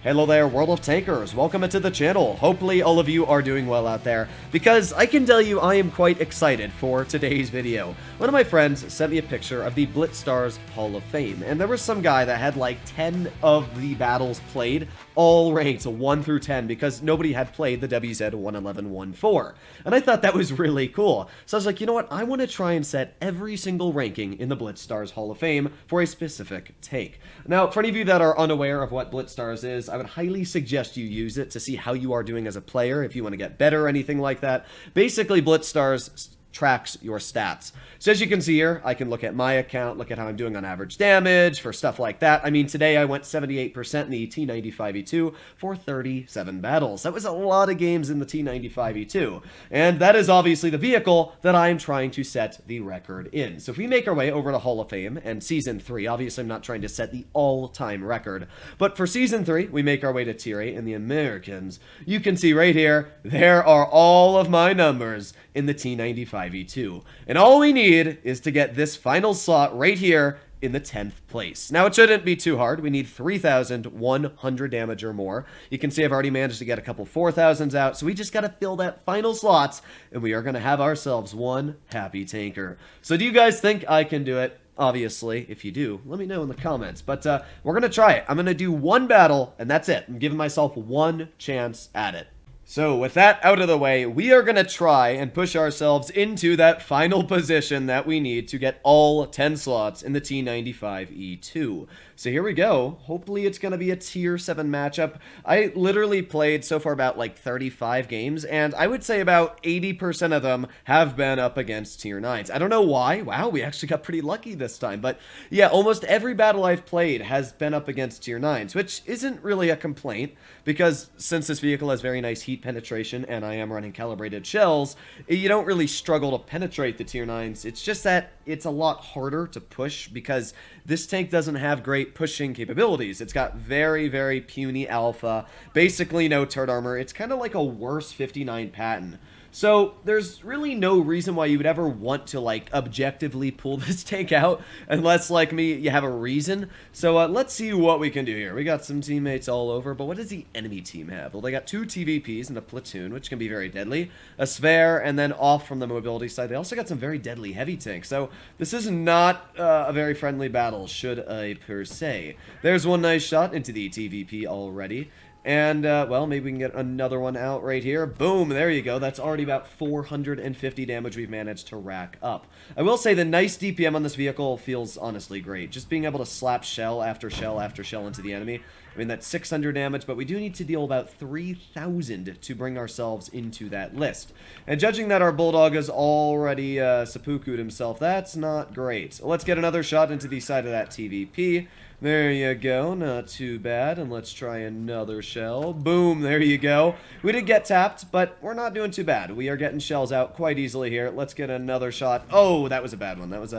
Hello there, World of Tankers. Welcome into the channel. Hopefully all of you are doing well out there, because I can tell you I am quite excited for today's video. One of my friends sent me a picture of the Blitz Stars Hall of Fame, and there was some guy that had like 10 of the battles played, all ranked 1 through 10, because nobody had played the WZ 111-14. And I thought that was really cool. So I was like, you know what, I want to try and set every single ranking in the Blitz Stars Hall of Fame for a specific take. Now, for any of you that are unaware of what Blitz Stars is, I would highly suggest you use it to see how you are doing as a player, if you want to get better or anything like that. Basically, Blitz Stars tracks your stats. So as you can see here, I can look at my account, look at how I'm doing on average damage, for stuff like that. I mean, today I went 78% in the T95E2 for 37 battles. That was a lot of games in the T95E2. And that is obviously the vehicle that I'm trying to set the record in. So if we make our way over to Hall of Fame and Season 3, obviously I'm not trying to set the all-time record, but for Season 3, we make our way to Tier 8 and the Americans. You can see right here, there are all of my numbers in the T95E2. And all we need is to get this final slot right here in the 10th place. Now, it shouldn't be too hard. We need 3,100 damage or more. You can see I've already managed to get a couple 4,000s out, so we just got to fill that final slot, and we are going to have ourselves one happy tanker. So do you guys think I can do it? Obviously, if you do, let me know in the comments. But we're going to try it. I'm going to do one battle, and that's it. I'm giving myself one chance at it. So with that out of the way, we are going to try and push ourselves into that final position that we need to get all 10 slots in the T95E2. So here we go. Hopefully it's going to be a Tier 7 matchup. I literally played so far about like 35 games, and I would say about 80% of them have been up against Tier 9s. I don't know why. Wow, we actually got pretty lucky this time. But yeah, almost every battle I've played has been up against Tier 9s, which isn't really a complaint, because since this vehicle has very nice heat penetration and I am running calibrated shells, you don't really struggle to penetrate the Tier 9s. It's just that it's a lot harder to push because this tank doesn't have great pushing capabilities. It's got very, very puny alpha, basically no turret armor. It's kind of like a worse 59 Patton. So there's really no reason why you would ever want to like objectively pull this tank out unless, like me, you have a reason. So let's see what we can do here. We got some teammates all over, but what does the enemy team have? Well, they got 2 TVPs and a platoon, which can be very deadly, a spare, and then off from the mobility side, they also got some very deadly heavy tanks. So this is not a very friendly battle, should I per se. There's one nice shot into the TVP already. And, well, maybe we can get another one out right here. Boom, there you go. That's already about 450 damage we've managed to rack up. I will say the nice DPM on this vehicle feels honestly great. Just being able to slap shell after shell after shell into the enemy. I mean, that's 600 damage, but we do need to deal about 3,000 to bring ourselves into that list. And judging that our Bulldog has already seppuku'd himself, that's not great. So let's get another shot into the side of that TVP. There you go, not too bad, and let's try another shell. Boom, there you go. We did get tapped, but we're not doing too bad. We are getting shells out quite easily here. Let's get another shot. Oh, that was a bad one. That was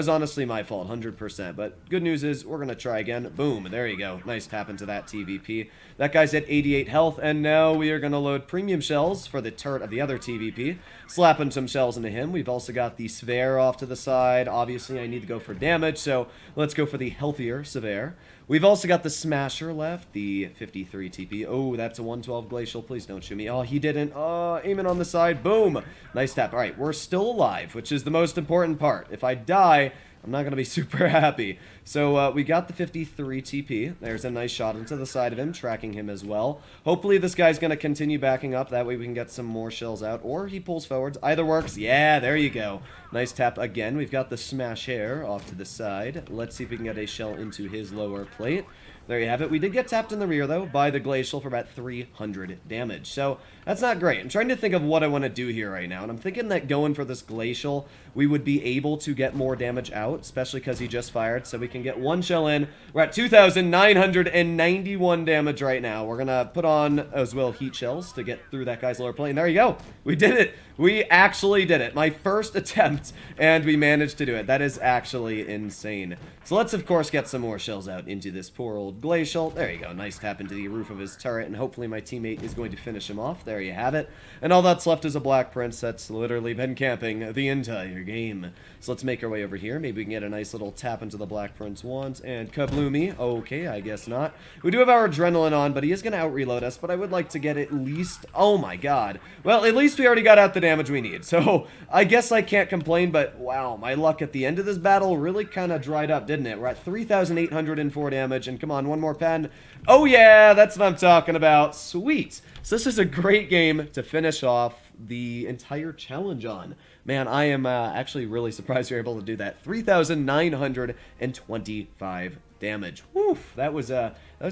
honestly my fault, 100%. But good news is we're gonna try again. Boom, there you go. Nice tap into that TVP. That guy's at 88 health, and now we are gonna load premium shells for the turret of the other TVP. Slapping some shells into him. We've also got the Sphere off to the side. Obviously, I need to go for damage, so let's go for the healthier Severe. We've also got the Smasher left, the 53 TP. Oh, that's a 112 Glacial. Please don't shoot me. Oh, he didn't. Oh, aiming on the side. Boom. Nice tap. All right, we're still alive, which is the most important part. If I die, I'm not going to be super happy. So we got the 53 TP. There's a nice shot into the side of him, tracking him as well. Hopefully this guy's going to continue backing up. That way we can get some more shells out. Or he pulls forwards. Either works. Yeah, there you go. Nice tap again. We've got the Smash Hair off to the side. Let's see if we can get a shell into his lower plate. There you have it. We did get tapped in the rear, though, by the Glacial for about 300 damage. So that's not great. I'm trying to think of what I want to do here right now, and I'm thinking that going for this Glacial, we would be able to get more damage out, especially because he just fired, so we can get one shell in. We're at 2,991 damage right now. We're going to put on, as well, heat shells to get through that guy's lower plate. And there you go. We did it. We actually did it. My first attempt, and we managed to do it. That is actually insane. So let's, of course, get some more shells out into this poor old Shield Glacial. There you go. Nice tap into the roof of his turret, and hopefully my teammate is going to finish him off. There you have it. And all that's left is a Black Prince that's literally been camping the entire game. So let's make our way over here. Maybe we can get a nice little tap into the Black Prince once, and kabloomy. Okay, I guess not. We do have our Adrenaline on, but he is going to out-reload us, but I would like to get at least... Oh my god. Well, at least we already got out the damage we need, so I guess I can't complain, but wow, my luck at the end of this battle really kind of dried up, didn't it? We're at 3,804 damage, and come on, one more pen. Oh yeah, that's what I'm talking about. Sweet. So this is a great game to finish off the entire challenge on. Man, I am actually really surprised you're able to do that. 3,925 damage. Woof, that was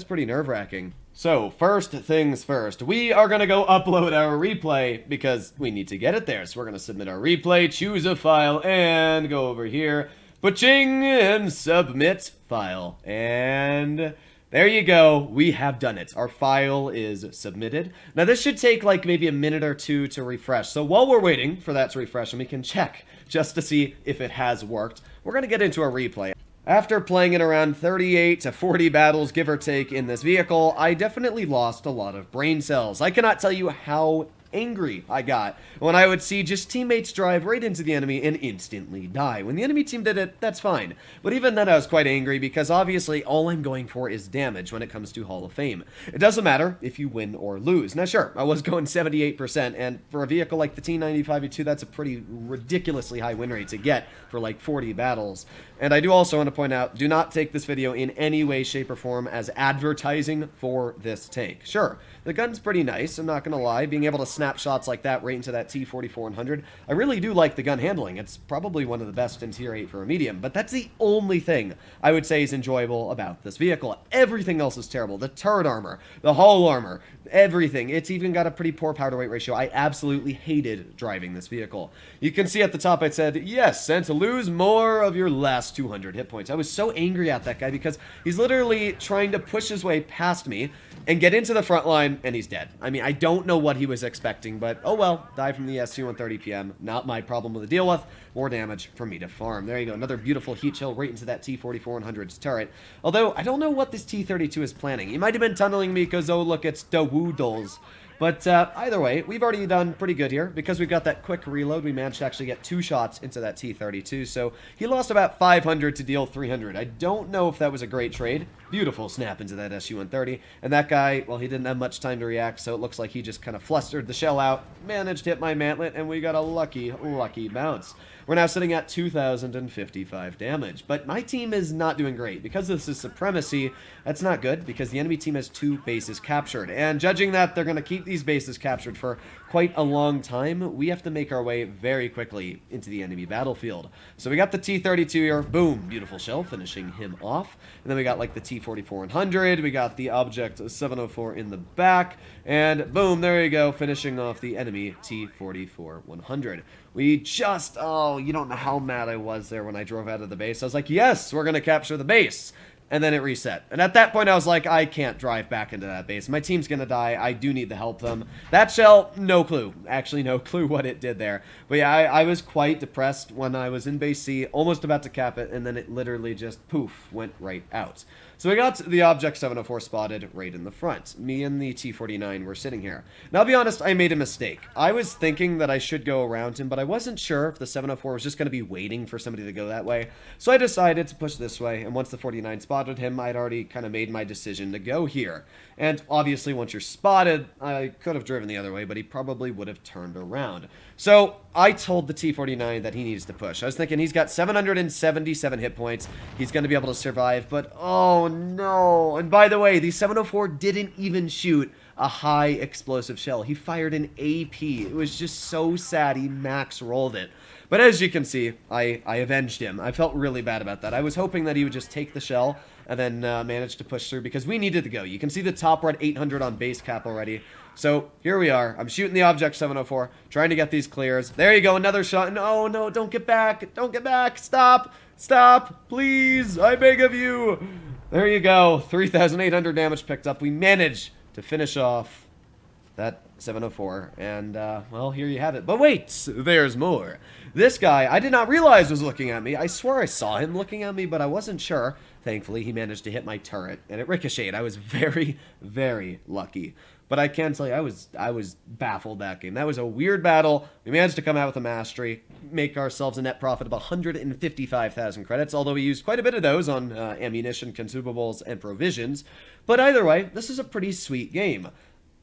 pretty nerve-wracking. So, first things first, we are going to go upload our replay because we need to get it there. So we're going to submit our replay, choose a file, and go over here, pa-ching, and submit file. And... there you go, we have done it. Our file is submitted. Now this should take like maybe a minute or two to refresh. So while we're waiting for that to refresh and we can check just to see if it has worked, we're gonna get into a replay. After playing in around 38 to 40 battles, give or take, in this vehicle, I definitely lost a lot of brain cells. I cannot tell you how angry I got when I would see just teammates drive right into the enemy and instantly die. When the enemy team did it, that's fine. But even then I was quite angry because obviously all I'm going for is damage when it comes to Hall of Fame. It doesn't matter if you win or lose. Now sure, I was going 78%, and for a vehicle like the T95E2, that's a pretty ridiculously high win rate to get for like 40 battles. And I do also want to point out, do not take this video in any way, shape, or form as advertising for this tank. Sure, the gun's pretty nice, I'm not going to lie. Being able to snap shots like that right into that T44-100, I really do like the gun handling. It's probably one of the best in Tier 8 for a medium, but that's the only thing I would say is enjoyable about this vehicle. Everything else is terrible. The turret armor, the hull armor, everything. It's even got a pretty poor power-to-weight ratio. I absolutely hated driving this vehicle. You can see at the top I said, yes, and to lose more of your last 200 hit points. I was so angry at that guy because he's literally trying to push his way past me and get into the front line, and he's dead. I mean, I don't know what he was expecting, but oh well, died from the SU-130 PM. Not my problem to deal with. More damage for me to farm. There you go, another beautiful heat chill right into that T44-100's turret. Although, I don't know what this T-32 is planning. He might have been tunneling me because, oh look, it's the Droodles. But either way, we've already done pretty good here. Because we've got that quick reload, we managed to actually get 2 shots into that T-32. So he lost about 500 to deal 300. I don't know if that was a great trade. Beautiful snap into that SU-130. And that guy, well, he didn't have much time to react, so it looks like he just kind of flustered the shell out, managed to hit my mantlet, and we got a lucky bounce. We're now sitting at 2,055 damage. But my team is not doing great. Because this is Supremacy, that's not good, because the enemy team has 2 bases captured. And judging that they're going to keep these bases captured for quite a long time, we have to make our way very quickly into the enemy battlefield. So we got the T-32 here. Boom. Beautiful shell, finishing him off. And then we got like the T-44-100. We got the Object 704 in the back. And boom, there you go, finishing off the enemy T-44-100. We just, oh, you don't know how mad I was there when I drove out of the base. I was like, yes, we're going to capture the base. And then it reset. And at that point, I was like, I can't drive back into that base. My team's going to die. I do need to help them. That shell, no clue. Actually, no clue what it did there. But yeah, I was quite depressed when I was in base C, almost about to cap it, and then it literally just, poof, went right out. So we got the Object 704 spotted right in the front. Me and the T-49 were sitting here. Now, I'll be honest, I made a mistake. I was thinking that I should go around him, but I wasn't sure if the 704 was just going to be waiting for somebody to go that way. So I decided to push this way, and once the 49 spotted him, I'd already kind of made my decision to go here. And obviously, once you're spotted, I could have driven the other way, but he probably would have turned around. So I told the T-49 that he needs to push. I was thinking he's got 777 hit points. He's going to be able to survive, but oh no. And by the way, the 704 didn't even shoot a high explosive shell. He fired an AP. It was just so sad he max rolled it. But as you can see, I avenged him. I felt really bad about that. I was hoping that he would just take the shell and then manage to push through because we needed to go. You can see the top, we're at 800 on base cap already. So here we are. I'm shooting the Object 704, trying to get these clears. There you go, another shot. No, no, don't get back. Don't get back. Stop. Stop. Please. I beg of you. There you go. 3,800 damage picked up. We managed to finish off that 704, and, well, here you have it. But wait, there's more. This guy, I did not realize was looking at me. I swore I saw him looking at me, but I wasn't sure. Thankfully, he managed to hit my turret, and it ricocheted. I was very, very lucky. But I can tell you, I was baffled that game. That was a weird battle. We managed to come out with a mastery, make ourselves a net profit of 155,000 credits, although we used quite a bit of those on ammunition, consumables, and provisions. But either way, this is a pretty sweet game.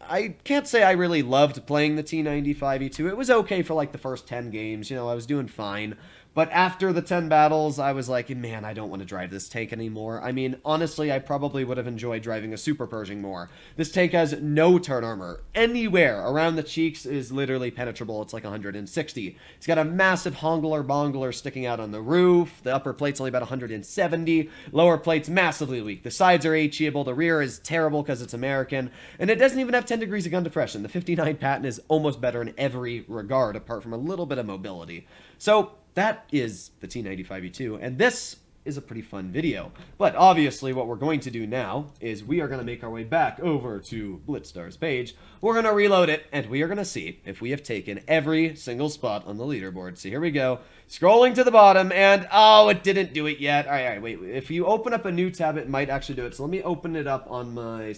I can't say I really loved playing the T95E2. It was okay for like the first 10 games. You know, I was doing fine. But after the 10 battles, I was like, man, I don't want to drive this tank anymore. I mean, honestly, I probably would have enjoyed driving a Super Pershing more. This tank has no turn armor. Anywhere around the cheeks is literally penetrable. It's like 160. It's got a massive hongler-bongler sticking out on the roof. The upper plate's only about 170. Lower plate's massively weak. The sides are HEable. The rear is terrible because it's American. And it doesn't even have 10 degrees of gun depression. The 59 patent is almost better in every regard, apart from a little bit of mobility. So that is the T95E2, and this is a pretty fun video. But obviously what we're going to do now is we are going to make our way back over to Blitz Stars' page. We're going to reload it, and we are going to see if we have taken every single spot on the leaderboard. So here we go. Scrolling to the bottom, and oh, it didn't do it yet. All right, wait. If you open up a new tab, it might actually do it. So let me open it up on my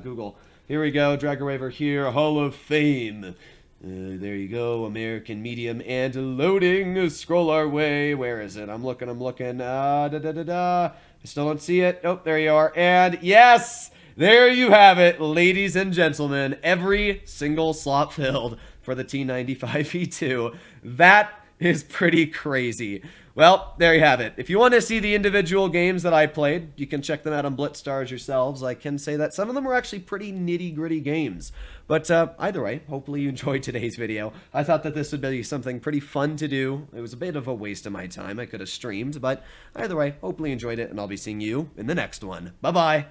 Google. Here we go. Drag her over here. Hall of Fame. There you go, American medium and loading. Scroll our way. Where is it? I'm looking. I still don't see it. Oh, there you are. And yes, there you have it, ladies and gentlemen. Every single slot filled for the T95E2. That is pretty crazy. Well, there you have it. If you want to see the individual games that I played, you can check them out on Blitz Stars yourselves. I can say that some of them were actually pretty nitty-gritty games. But either way, hopefully you enjoyed today's video. I thought that this would be something pretty fun to do. It was a bit of a waste of my time. I could have streamed, but either way, hopefully you enjoyed it, and I'll be seeing you in the next one. Bye-bye.